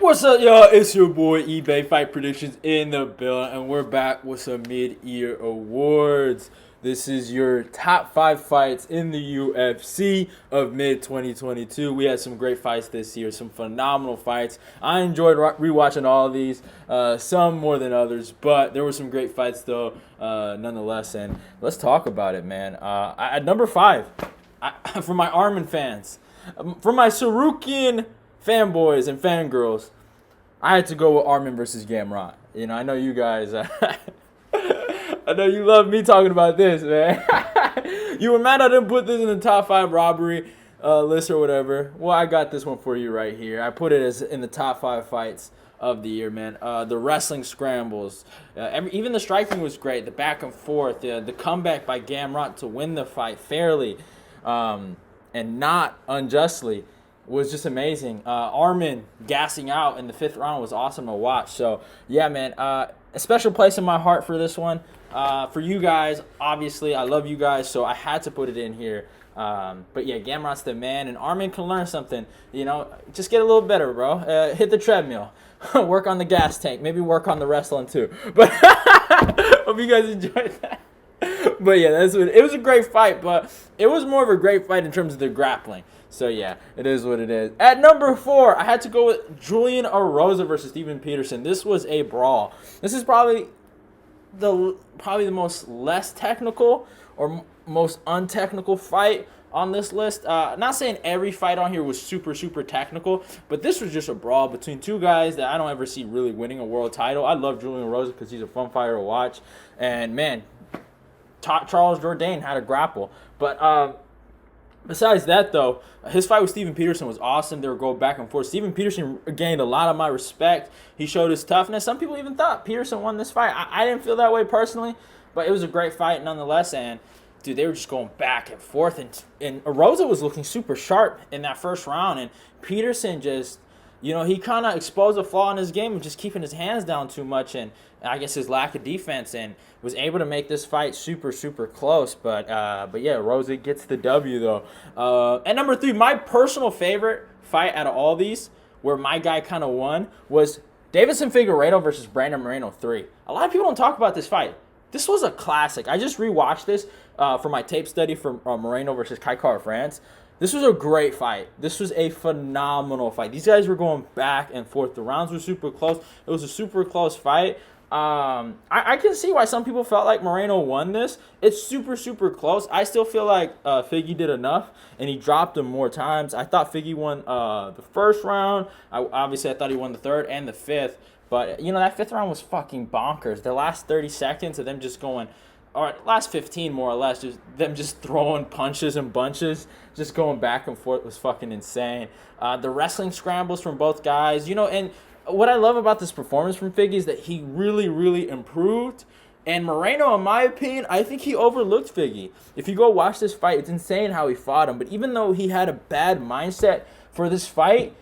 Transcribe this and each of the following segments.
What's up, y'all? It's your boy eBay Fight Predictions in the building, and we're back with some mid-year awards. This is your top 5 fights in the UFC of mid 2022. We had some great fights this year, some phenomenal fights. I enjoyed rewatching all of these, some more than others, but there were some great fights though, nonetheless. And let's talk about it, man. At number 5, for my Armin fans, for my Sarukian fanboys and fangirls, I had to go with Armin versus Gamrot. You know, I know you guys, I know you love me talking about this, man. You were mad I didn't put this in the top 5 robbery list or whatever. Well, I got this one for you right here. I put it as in the top 5 fights of the year, man. The wrestling scrambles, even the striking was great. The back and forth, the comeback by Gamrot to win the fight fairly and not unjustly was just amazing. Armin gassing out in the 5th round was awesome to watch. So, yeah, man, a special place in my heart for this one. For you guys, obviously, I love you guys, so I had to put it in here. But, yeah, Gamrot's the man, and Armin can learn something. You know, just get a little better, bro. Hit the treadmill. Work on the gas tank. Maybe work on the wrestling, too. But hope you guys enjoyed that. But, yeah, it was a great fight, but it was more of a great fight in terms of the grappling. So, yeah, it is what it is. At number 4, I had to go with Julian Erosa versus Steven Peterson. This was a brawl. This is probably the most less technical or most untechnical fight on this list. Not saying every fight on here was super, super technical, but this was just a brawl between two guys that I don't ever see really winning a world title. I love Julian Erosa because he's a fun fighter to watch. And, man, Charles Jourdain had a grapple. But, besides that, though, his fight with Steven Peterson was awesome. They were going back and forth. Steven Peterson gained a lot of my respect. He showed his toughness. Some people even thought Peterson won this fight. I didn't feel that way personally, but it was a great fight nonetheless. And, dude, they were just going back and forth. And Erosa was looking super sharp in that first round. And Peterson just, you know, he kind of exposed a flaw in his game of just keeping his hands down too much. And I guess his lack of defense, and was able to make this fight super, super close. But yeah, Rosa gets the W, though. At number 3, my personal favorite fight out of all these, where my guy kind of won, was Deiveson Figueiredo versus Brandon Moreno 3. A lot of people don't talk about this fight. This was a classic. I just rewatched this for my tape study for Moreno versus Kai Kara-France. This was a great fight. This was a phenomenal fight. These guys were going back and forth. The rounds were super close. It was a super close fight. I can see why some people felt like Moreno won this. It's super, super close. I still feel like Figgy did enough, and he dropped him more times. I thought Figgy won the first round. Obviously, I thought he won the 3rd and the 5th. But, you know, that 5th round was fucking bonkers. The last 30 seconds of them just going, or last 15 more or less, just throwing punches and bunches, just going back and forth was fucking insane. The wrestling scrambles from both guys, you know, and what I love about this performance from Figgy is that he really, really improved. And Moreno, in my opinion, I think he overlooked Figgy. If you go watch this fight, it's insane how he fought him. But even though he had a bad mindset for this fight,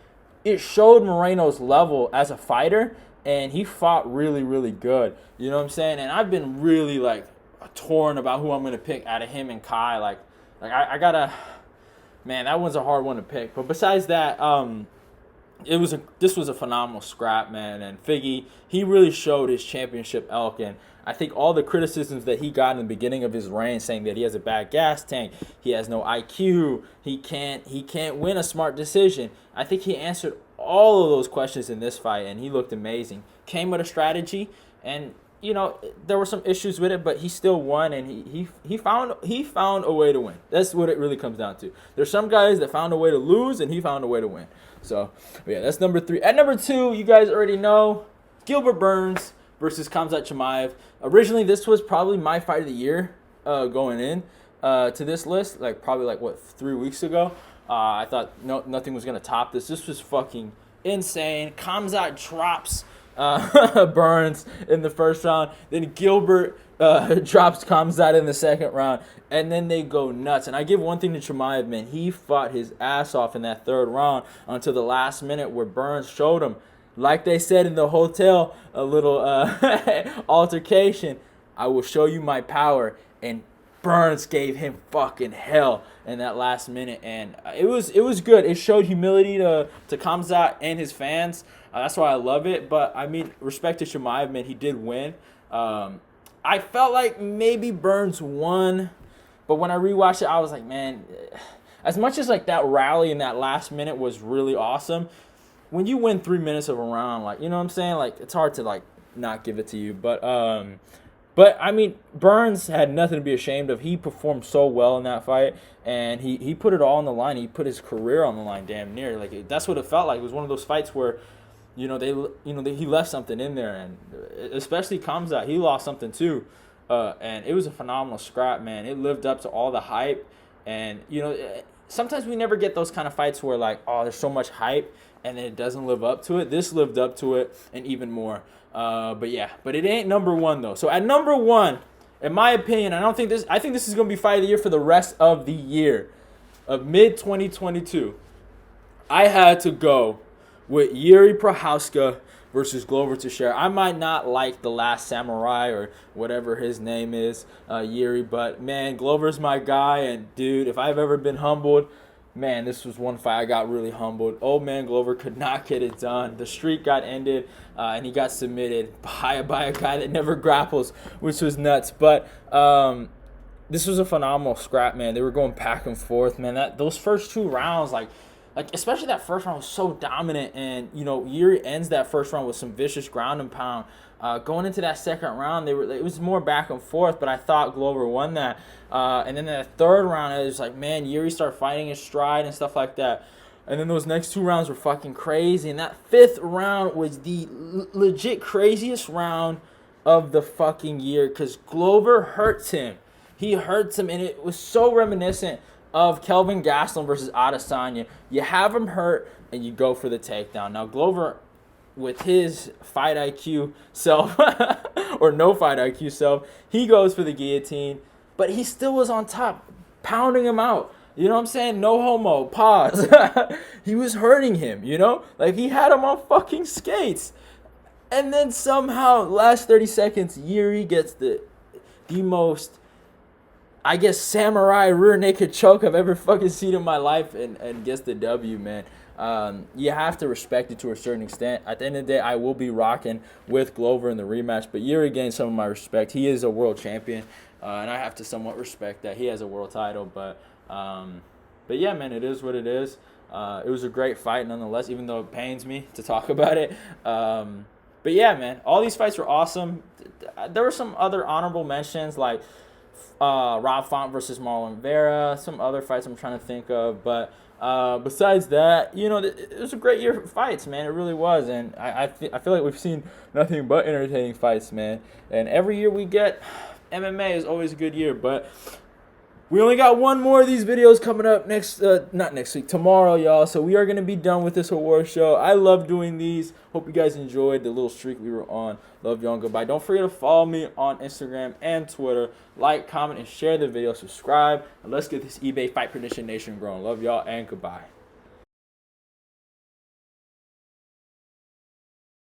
it showed Moreno's level as a fighter, and he fought really, really good. You know what I'm saying? And I've been really, like, torn about who I'm going to pick out of him and Kai. Like I got to, man, that one's a hard one to pick. But besides that, this was a phenomenal scrap, man. And Figgy, he really showed his championship elk. And I think all the criticisms that he got in the beginning of his reign, saying that he has a bad gas tank, he has no IQ, he can't win a smart decision, I think he answered all of those questions in this fight, and he looked amazing. Came with a strategy, and you know, there were some issues with it, but he still won, and he found a way to win. That's what it really comes down to. There's some guys that found a way to lose, and he found a way to win. So, yeah, that's number 3. At number 2, you guys already know, Gilbert Burns versus Khamzat Chimaev. Originally, this was probably my fight of the year going in to this list, probably 3 weeks ago. I thought nothing was going to top this. This was fucking insane. Khamzat drops Burns in the first round. Then Gilbert drops Khamzat in the second round. And then they go nuts. And I give one thing to Chimaev, man. He fought his ass off in that 3rd round until the last minute where Burns showed him, like they said in the hotel, a little altercation. I will show you my power. And Burns gave him fucking hell in that last minute, and it was good. It showed humility to Khamzat and his fans. That's why I love it. But I mean, respect to Chimaev, man, he did win. I felt like maybe Burns won, but when I rewatched it, I was like, man, as much as like that rally in that last minute was really awesome, when you win 3 minutes of a round, like, you know what I'm saying? Like, it's hard to like not give it to you. But I mean, Burns had nothing to be ashamed of. He performed so well in that fight, and he put it all on the line. He put his career on the line, damn near. Like, that's what it felt like. It was one of those fights where, he left something in there, and especially Khamzat, he lost something too. And it was a phenomenal scrap, man. It lived up to all the hype, and sometimes we never get those kind of fights where like, oh, there's so much hype and then it doesn't live up to it. This lived up to it and even more. But it ain't number one though. So at number one, in my opinion, I think this is gonna be fight of the year for the rest of the year of mid 2022. I had to go with Yuri Prochazka versus Glover Teixeira. I might not like the Last Samurai or whatever his name is, Yuri, but man, Glover's my guy, and dude, if I've ever been humbled, man, this was one fight I got really humbled. Old man Glover could not get it done. The streak got ended, and he got submitted by a guy that never grapples, which was nuts. But this was a phenomenal scrap, man. They were going back and forth, man. Those first 2 rounds, like especially that first round was so dominant, and Yuri ends that first round with some vicious ground and pound. Going into that second round, it was more back and forth, but I thought Glover won that. And then that third round, it was like, man, Yuri started fighting his stride and stuff like that. And then those next 2 rounds were fucking crazy. And that 5th round was the legit craziest round of the fucking year because Glover hurts him. He hurts him, and it was so reminiscent of Kelvin Gastelum versus Adesanya. You have him hurt, and you go for the takedown. Now, Glover, with his fight IQ self, or no fight IQ self, he goes for the guillotine, but he still was on top, pounding him out. You know what I'm saying? No homo, pause. He was hurting him, Like, he had him on fucking skates. And then somehow, last 30 seconds, Yuri gets the most, I guess, samurai rear naked choke I've ever fucking seen in my life, and gets the W, man. You have to respect it to a certain extent. At the end of the day, I will be rocking with Glover in the rematch, but Yuri gained some of my respect. He is a world champion, and I have to somewhat respect that. He has a world title, but yeah, man, it is what it is. It was a great fight nonetheless, even though it pains me to talk about it. But yeah, man, all these fights were awesome. There were some other honorable mentions, like Rob Font versus Marlon Vera, some other fights I'm trying to think of, but besides that, it was a great year for fights, man. It really was, and I feel like we've seen nothing but entertaining fights, man. And every year we get MMA is always a good year, but we only got one more of these videos coming up not next week, tomorrow, y'all. So we are going to be done with this award show. I love doing these. Hope you guys enjoyed the little streak we were on. Love y'all and goodbye. Don't forget to follow me on Instagram and Twitter. Like, comment, and share the video. Subscribe. And let's get this eBay Fight Prediction Nation growing. Love y'all and goodbye.